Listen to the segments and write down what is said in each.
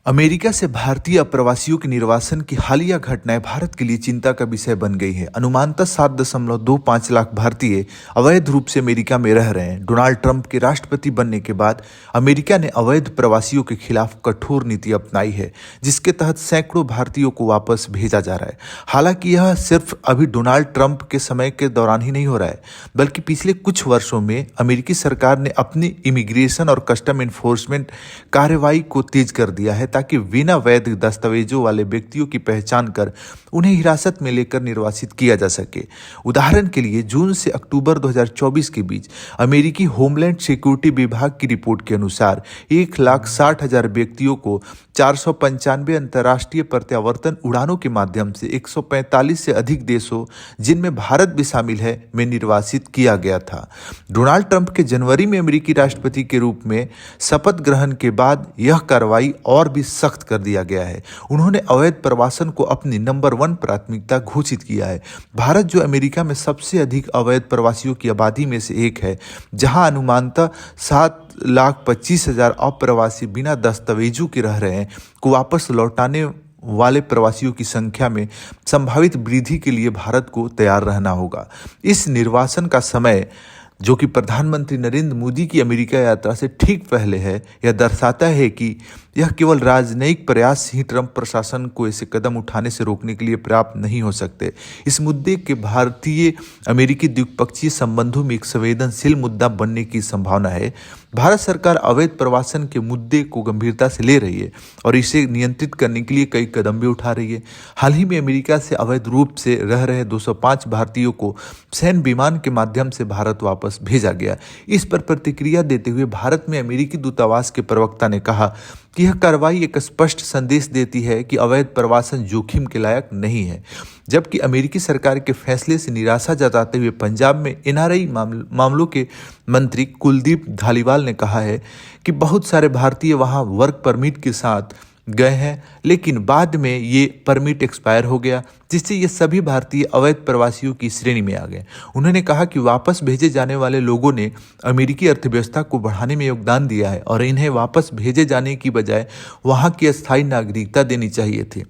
America से भारतीय अप्रवासियों के निर्वासन की हालिया घटनाएं भारत के लिए चिंता का विषय बन गई है। अनुमानतः 7.25 लाख भारतीय अवैध रूप से अमेरिका में रह रहे हैं। डोनाल्ड ट्रंप के राष्ट्रपति बनने के बाद अमेरिका ने अवैध प्रवासियों के खिलाफ कठोर नीति अपनाई है, जिसके तहत सैकड़ों भारतीयों को वापस भेजा जा रहा है। हालांकि यह सिर्फ अभी डोनाल्ड ट्रंप के समय के दौरान ही नहीं हो रहा है, बल्कि पिछले कुछ वर्षों में अमेरिकी सरकार ने अपनी इमिग्रेशन और कस्टम इन्फोर्समेंट कार्रवाई को तेज कर दिया है, ताकि बिना वैध दस्तावेजों वाले व्यक्तियों की पहचान कर उन्हें हिरासत में लेकर निर्वासित किया जा सके। उदाहरण के लिए जून से अक्टूबर 2024 के बीच अमेरिकी होमलैंड सिक्योरिटी विभाग की रिपोर्ट के अनुसार 1,60,000 व्यक्तियों को 495 अंतर्राष्ट्रीय प्रत्यावर्तन उड़ानों के माध्यम से 145 से अधिक देशों, जिनमें भारत भी शामिल है, में निर्वासित किया गया था। डोनाल्ड ट्रंप के जनवरी में अमेरिकी राष्ट्रपति के रूप में शपथ ग्रहण के बाद यह कार्रवाई और भी सख्त कर दिया गया है। उन्होंने अवैध प्रवासन को अपनी नंबर 1 प्राथमिकता घोषित किया है। भारत, जो अमेरिका में सबसे अधिक अवैध प्रवासियों की आबादी में से एक है, जहां अनुमानतः 7,25,000 अप्रवासी बिना दस्तावेजों के रह रहे हैं, को वापस लौटाने वाले प्रवासियों की संख्या में संभावित वृद्धि के लिए भारत को तैयार रहना होगा। इस निर्वासन का समय, जो कि प्रधानमंत्री नरेंद्र मोदी की अमेरिका यात्रा से ठीक पहले है, यह दर्शाता है कि यह केवल राजनयिक प्रयास ही ट्रंप प्रशासन को ऐसे कदम उठाने से रोकने के लिए पर्याप्त नहीं हो सकते। इस मुद्दे के भारतीय अमेरिकी द्विपक्षीय संबंधों में एक संवेदनशील मुद्दा बनने की संभावना है। भारत सरकार अवैध प्रवासन के मुद्दे को गंभीरता से ले रही है और इसे नियंत्रित करने के लिए कई कदम भी उठा रही है। हाल ही में अमेरिका से अवैध रूप से रह रहे 205 भारतीयों को सैन्य विमान के माध्यम से भारत वापस भेजा गया। इस पर प्रतिक्रिया देते हुए भारत में अमेरिकी दूतावास के प्रवक्ता ने कहा कि यह कार्रवाई एक स्पष्ट संदेश देती है कि अवैध प्रवासन जोखिम के लायक नहीं है। जबकि अमेरिकी सरकार के फैसले से निराशा जताते हुए पंजाब में एनआरआई मामलों के मंत्री कुलदीप धालीवाल ने कहा है कि बहुत सारे भारतीय वहां वर्क परमिट के साथ गए हैं, लेकिन बाद में ये परमिट एक्सपायर हो गया, जिससे ये सभी भारतीय अवैध प्रवासियों की श्रेणी में आ गए। उन्होंने कहा कि वापस भेजे जाने वाले लोगों ने अमेरिकी अर्थव्यवस्था को बढ़ाने में योगदान दिया है और इन्हें वापस भेजे जाने की बजाय वहां की अस्थायी नागरिकता देनी चाहिए थी।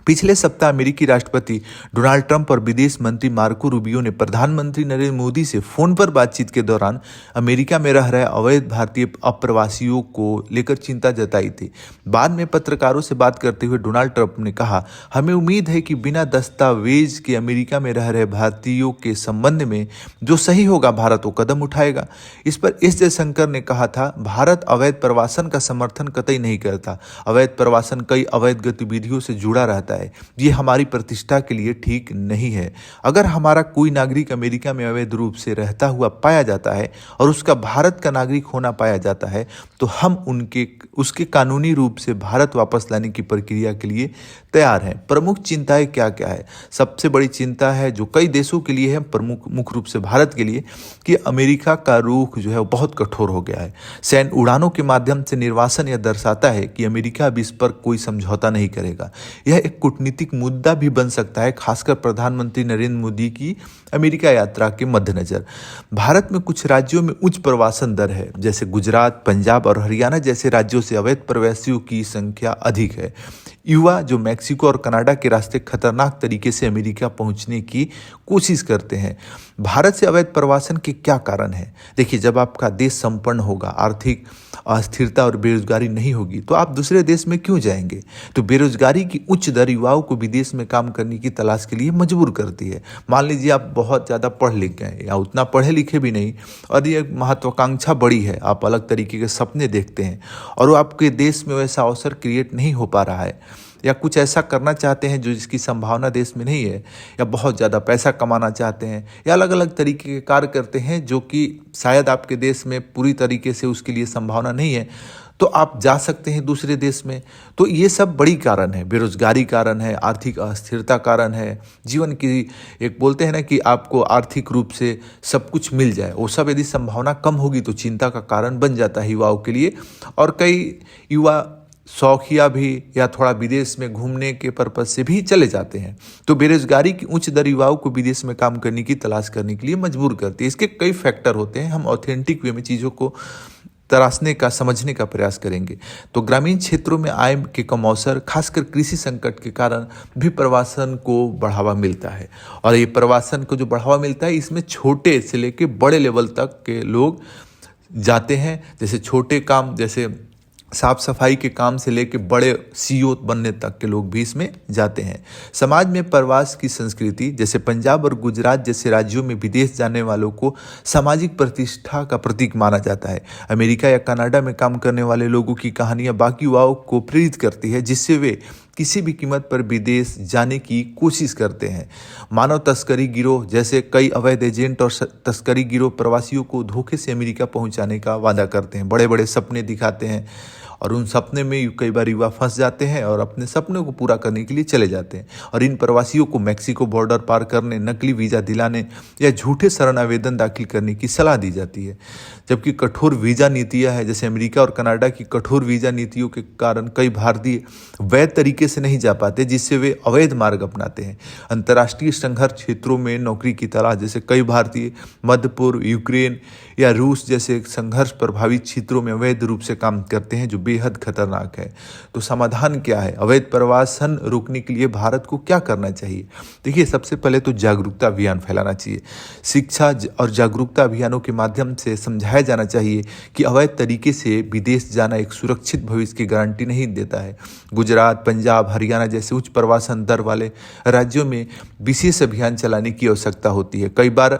पिछले सप्ताह अमेरिकी राष्ट्रपति डोनाल्ड ट्रंप और विदेश मंत्री मार्को रूबियो ने प्रधानमंत्री नरेंद्र मोदी से फोन पर बातचीत के दौरान अमेरिका में रह रहे अवैध भारतीय अप्रवासियों को लेकर चिंता जताई थी। बाद में पत्रकारों से बात करते हुए डोनाल्ड ट्रंप ने कहा, हमें उम्मीद है कि बिना दस्तावेज के अमेरिका में रह रहे भारतीयों के संबंध में जो सही होगा, भारत वो कदम उठाएगा। इस पर एस जयशंकर ने कहा था, भारत अवैध प्रवासन का समर्थन कतई नहीं करता। अवैध प्रवासन कई अवैध गतिविधियों से जुड़ा रहता है। ये हमारी प्रतिष्ठा के लिए ठीक नहीं है। अगर हमारा कोई नागरिक अमेरिका में अवैध रूप से रहता हुआ पाया जाता है और उसका भारत का नागरिक होना पाया जाता है, तो हम उसके कानूनी रूप से भारत वापस लाने की प्रक्रिया के लिए तैयार हैं। प्रमुख चिंताएं क्या क्या है? सबसे बड़ी चिंता है, जो कई देशों के लिए है, मुख्य रूप से भारत के लिए, कि अमेरिका का रुख जो है वो बहुत कठोर हो गया है। सैन्य उड़ानों के माध्यम से निर्वासन यह दर्शाता है कि अमेरिका अब इस पर कोई समझौता नहीं करेगा। यह एक कूटनीतिक मुद्दा भी बन सकता है, खासकर प्रधानमंत्री नरेंद्र मोदी की अमेरिका यात्रा के मद्देनजर। भारत में कुछ राज्यों में उच्च प्रवासन दर है, जैसे गुजरात, पंजाब और हरियाणा जैसे राज्यों से अवैध प्रवासियों की संख्या अधिक है। युवा जो मैक्सिको और कनाडा के रास्ते खतरनाक तरीके से अमेरिका पहुंचने की कोशिश करते हैं। भारत से अवैध प्रवासन के क्या कारण हैं? देखिए, जब आपका देश संपन्न होगा, आर्थिक अस्थिरता और बेरोजगारी नहीं होगी, तो आप दूसरे देश में क्यों जाएंगे? तो बेरोजगारी की उच्च दर युवाओं को विदेश में काम करने की तलाश के लिए मजबूर करती है। मान लीजिए आप बहुत ज़्यादा पढ़ लिख गए या उतना पढ़े लिखे भी नहीं, और ये महत्वाकांक्षा बड़ी है, आप अलग तरीके के सपने देखते हैं और वो आपके देश में वैसा अवसर क्रिएट नहीं हो पा रहा है, या कुछ ऐसा करना चाहते हैं जो जिसकी संभावना देश में नहीं है, या बहुत ज़्यादा पैसा कमाना चाहते हैं, या अलग अलग तरीके के कार्य करते हैं जो कि शायद आपके देश में पूरी तरीके से उसके लिए संभावना नहीं है, तो आप जा सकते हैं दूसरे देश में। तो ये सब बड़ी कारण है, बेरोजगारी कारण है, आर्थिक अस्थिरता कारण है, जीवन की एक बोलते हैं ना कि आपको आर्थिक रूप से सब कुछ मिल जाए, वो सब यदि संभावना कम होगी तो चिंता का कारण बन जाता है युवाओं के लिए। और कई युवा शौकिया भी या थोड़ा विदेश में घूमने के पर्पज से भी चले जाते हैं। तो बेरोजगारी की उच्च दर युवाओं को विदेश में काम करने की तलाश करने के लिए मजबूर करती है। इसके कई फैक्टर होते हैं, हम ऑथेंटिक वे में चीज़ों को तराशने का, समझने का प्रयास करेंगे। तो ग्रामीण क्षेत्रों में आय के कम अवसर, खासकर कृषि संकट के कारण भी प्रवासन को बढ़ावा मिलता है। और ये प्रवासन को जो बढ़ावा मिलता है, इसमें छोटे से लेके बड़े लेवल तक के लोग जाते हैं। जैसे छोटे काम, जैसे साफ सफाई के काम से लेके बड़े सीईओ बनने तक के लोग भी इसमें जाते हैं। समाज में प्रवास की संस्कृति, जैसे पंजाब और गुजरात जैसे राज्यों में विदेश जाने वालों को सामाजिक प्रतिष्ठा का प्रतीक माना जाता है। अमेरिका या कनाडा में काम करने वाले लोगों की कहानियां बाकी युवाओं को प्रेरित करती है, जिससे वे किसी भी कीमत पर विदेश जाने की कोशिश करते हैं। मानव तस्करी गिरोह जैसे कई अवैध एजेंट और तस्करी गिरोह प्रवासियों को धोखे से अमेरिका पहुंचाने का वादा करते हैं, बड़े बड़े सपने दिखाते हैं और उन सपने में कई बार युवा फंस जाते हैं और अपने सपनों को पूरा करने के लिए चले जाते हैं। और इन प्रवासियों को मैक्सिको बॉर्डर पार करने, नकली वीज़ा दिलाने या झूठे शरण आवेदन दाखिल करने की सलाह दी जाती है। जबकि कठोर वीज़ा नीतियां हैं, जैसे अमेरिका और कनाडा की कठोर वीज़ा नीतियों के कारण कई भारतीय वैध तरीके से नहीं जा पाते, जिससे वे अवैध मार्ग अपनाते हैं। अंतर्राष्ट्रीय संघर्ष क्षेत्रों में नौकरी की तलाश, जैसे कई भारतीय मध्य पूर्व, यूक्रेन या रूस जैसे संघर्ष प्रभावित क्षेत्रों में अवैध रूप से काम करते हैं, जो बेहद खतरनाक है। तो समाधान क्या है? अवैध प्रवासन रोकने के लिए भारत को क्या करना चाहिए? देखिए, सबसे पहले तो जागरूकता अभियान फैलाना चाहिए। शिक्षा और जागरूकता अभियानों के माध्यम से समझाया जाना चाहिए कि अवैध तरीके से विदेश जाना एक सुरक्षित भविष्य की गारंटी नहीं देता है। गुजरात, पंजाब, हरियाणा जैसे उच्च प्रवासन दर वाले राज्यों में विशेष अभियान चलाने की आवश्यकता होती है। कई बार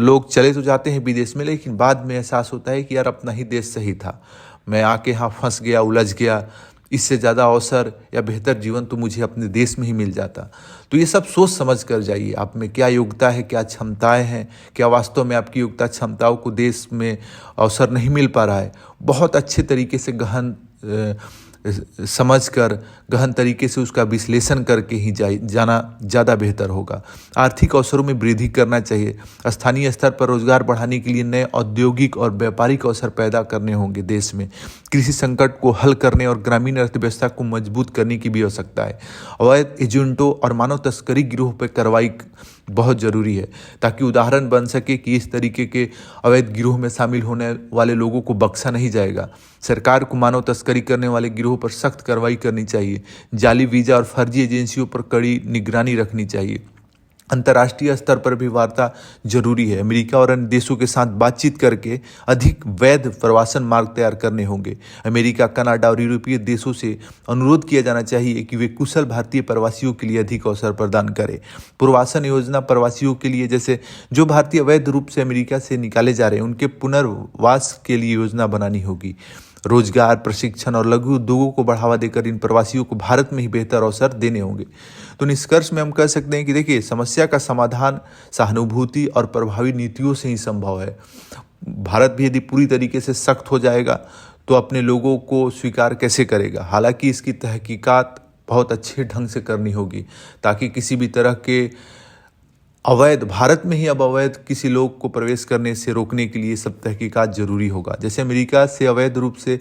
लोग चले तो जाते हैं विदेश में, लेकिन बाद में एहसास होता है कि यार अपना ही देश सही था, मैं आके यहाँ फंस गया, उलझ गया, इससे ज़्यादा अवसर या बेहतर जीवन तो मुझे अपने देश में ही मिल जाता। तो ये सब सोच समझ कर जाइए, आप में क्या योग्यता है, क्या क्षमताएं हैं, क्या वास्तव में आपकी योग्यता क्षमताओं को देश में अवसर नहीं मिल पा रहा है। बहुत अच्छे तरीके से समझकर गहन तरीके से उसका विश्लेषण करके ही जाना ज़्यादा बेहतर होगा। आर्थिक अवसरों में वृद्धि करना चाहिए। स्थानीय स्तर पर रोजगार बढ़ाने के लिए नए औद्योगिक और व्यापारिक अवसर पैदा करने होंगे देश में। कृषि संकट को हल करने और ग्रामीण अर्थव्यवस्था को मजबूत करने की भी आवश्यकता है। अवैध एजेंटों और मानव तस्करी गिरोह पर कार्रवाई बहुत ज़रूरी है, ताकि उदाहरण बन सके कि इस तरीके के अवैध गिरोह में शामिल होने वाले लोगों को बख्शा नहीं जाएगा। सरकार को मानव तस्करी करने वाले गिरोह पर सख्त कार्रवाई करनी चाहिए। जाली वीज़ा और फर्जी एजेंसियों पर कड़ी निगरानी रखनी चाहिए। अंतर्राष्ट्रीय स्तर पर भी वार्ता जरूरी है। अमेरिका और अन्य देशों के साथ बातचीत करके अधिक वैध प्रवासन मार्ग तैयार करने होंगे। अमेरिका, कनाडा और यूरोपीय देशों से अनुरोध किया जाना चाहिए कि वे कुशल भारतीय प्रवासियों के लिए अधिक अवसर प्रदान करें। पुनर्वासन योजना प्रवासियों के लिए, जैसे जो भारतीय अवैध रूप से अमेरिका से निकाले जा रहे हैं, उनके पुनर्वास के लिए योजना बनानी होगी। रोजगार, प्रशिक्षण और लघु उद्योगों को बढ़ावा देकर इन प्रवासियों को भारत में ही बेहतर अवसर देने होंगे। तो निष्कर्ष में हम कह सकते हैं कि देखिए, समस्या का समाधान सहानुभूति और प्रभावी नीतियों से ही संभव है। भारत भी यदि पूरी तरीके से सख्त हो जाएगा तो अपने लोगों को स्वीकार कैसे करेगा? हालांकि इसकी तहकीकात बहुत अच्छे ढंग से करनी होगी, ताकि किसी भी तरह के अवैध, भारत में ही अब अवैध किसी लोग को प्रवेश करने से रोकने के लिए सब तहकीकात जरूरी होगा। जैसे अमेरिका से अवैध रूप से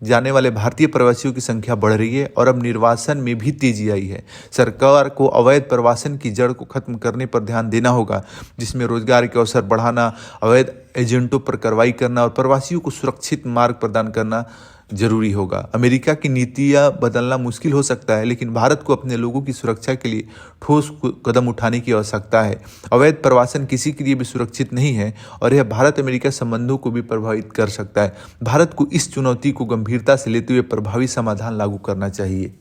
जाने वाले भारतीय प्रवासियों की संख्या बढ़ रही है और अब निर्वासन में भी तेजी आई है। सरकार को अवैध प्रवासन की जड़ को खत्म करने पर ध्यान देना होगा, जिसमें रोजगार के अवसर बढ़ाना, अवैध एजेंटों पर कार्रवाई करना और प्रवासियों को सुरक्षित मार्ग प्रदान करना जरूरी होगा। अमेरिका की नीतियां बदलना मुश्किल हो सकता है, लेकिन भारत को अपने लोगों की सुरक्षा के लिए ठोस कदम उठाने की आवश्यकता है। अवैध प्रवासन किसी के लिए भी सुरक्षित नहीं है और यह भारत अमेरिका संबंधों को भी प्रभावित कर सकता है। भारत को इस चुनौती को गंभीरता से लेते हुए प्रभावी समाधान लागू करना चाहिए।